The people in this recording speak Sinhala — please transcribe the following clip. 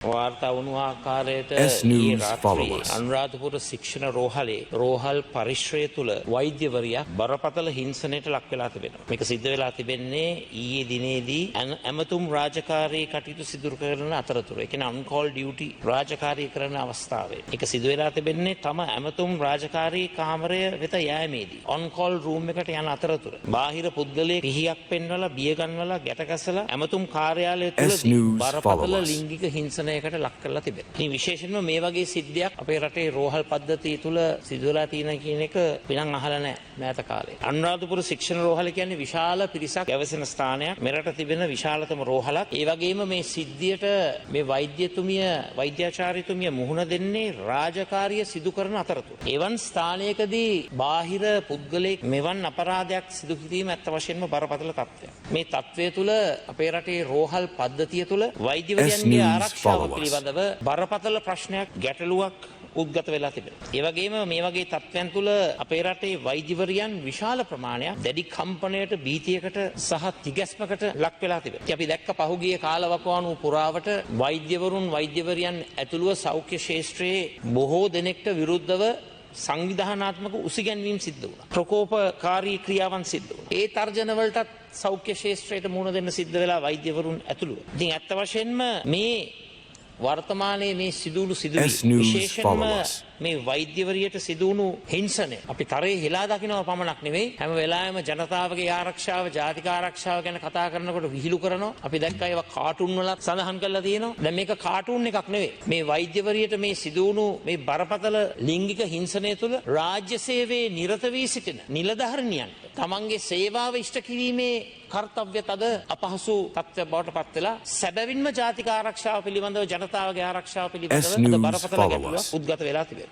වාර්තා වුණු ආකාරයට S News ඊයේ රාත්‍රියේ followers. අනුරාධපුර ශික්ෂණ රෝහලේ රෝහල් පරිශ්‍රය තුල වෛද්‍යවරියක් බරපතල හිංසනයට ලක් වෙලා තිබෙනවා. මේක සිද්ධ වෙලා තිබෙන්නේ ඊයේ දිනේදී ඇමතුම් රාජකාරී කටයුතු සිදු කරන අතරතුර. ඒ කියන්නේ on-call duty රාජකාරී කරන අවස්ථාවේ. ඒක සිදු වෙලා තිබෙන්නේ තම ඇමතුම් රාජකාරී කාමරය වෙත යෑමේදී. on-call room එකට යන අතරතුර. බාහිර පුද්ගලයෙක් පිහියක් පෙන්වලා බිය ගන්වලා ගැට ගැසලා ඇමතුම් කාර්යාලය තුලදී බරපතල ලිංගික හිංසනයකට ලක් කරලා තිබෙනවා. ඉතින් විශේෂයෙන්ම මේ වගේ සිද්ධියක් අපේ රටේ රෝහල් පද්ධතිය තුල සිදු වෙලා තියෙන කියන එක පිනන් අහලා නැහැ මෑත කාලේ. අනුරාධපුර ශික්ෂණ රෝහල කියන්නේ විශාල පිරිසක් ගැවසෙන ස්ථානයක්. මෙරට තිබෙන විශාලතම රෝහලක්. ඒ වගේම මේ සිද්ධියට මේ වෛද්‍යාචාර්යතුමිය මුහුණ දෙන්නේ රාජකාරිය සිදු කරන අතරතුර. එවන් ස්ථානයකදී බාහිර පුද්ගලයෙක් මෙවන් අපරාධයක් සිදු කිරීම ඇත්ත වශයෙන්ම බරපතල තත්ත්වයක්. මේ තත්ත්වය තුල අපේ රටේ රෝහල් පද්ධතිය තුල වෛද්‍යවරයන්ගේ ආරක්ෂාව පිළිබඳව බරපතල ප්‍රශ්නයක් ගැටලුවක් උද්ගත වෙලා තිබෙනවා. ඒ වගේම මේ වගේ තත්ත්වයන් තුල අපේ රටේ වෛද්‍යවරයන් විශාල ප්‍රමාණයක් දැඩි කම්පනයට, භීතියකට සහ තිගැස්මකට ලක් වෙලා තිබෙනවා. අපි දැක්ක පහුගිය කාලවකවානුව පුරාවට වෛද්‍යවරයන් ඇතුළුව සෞඛ්‍ය ශාස්ත්‍රයේ බොහෝ දෙනෙක්ට විරුද්ධව සංවිධානාත්මක උසිගැන්වීම් සිද්ධ වුණා. ප්‍රකෝපකාරී ක්‍රියාවන් සිද්ධ වුණා. ඒ තර්ජන වලටත් සෞඛ්‍ය ශාස්ත්‍රයට මුහුණ දෙන්න සිද්ධ වෙලා වෛද්‍යවරුන් ඇතුළුව. ඉතින් ඇත්ත වශයෙන්ම මේ වර්තමානයේ මේ සිදුවුණු සිදුවීම් විශේෂයෙන්ම මේ වෛද්‍යවරියට සිදුවුණු හිංසනය අපි තරයේ හෙලා දකින්නව පමණක් නෙවෙයි හැම වෙලාවෙම ජනතාවගේ ආරක්ෂාව ජාතික ආරක්ෂාව ගැන කතා කරනකොට විහිළු කරනවා. අපි දැක්කා ඒවා කාටුන් වලත් සඳහන් කරලා තියෙනවා. දැන් මේක කාටුන් එකක් නෙවෙයි. මේ වෛද්‍යවරියට මේ සිදුවුණු මේ බරපතල ලිංගික හිංසනය තුළ රාජ්‍ය සේවයේ නිරත වී සිටින නිලධාරිනියන්ට තමන්ගේ සේවාව ඉෂ්ට කිරීමේ කර්තව්‍ය තද අපහසු තත්ත්වයක් බවට පත් වෙලා සැබවින්ම ජාතික ආරක්ෂාව පිළිබඳව ජනතාවගේ ආරක්ෂාව පිළිබඳව බරපතල ගැටලුවක් උද්ගත වෙලා තිබෙනවා.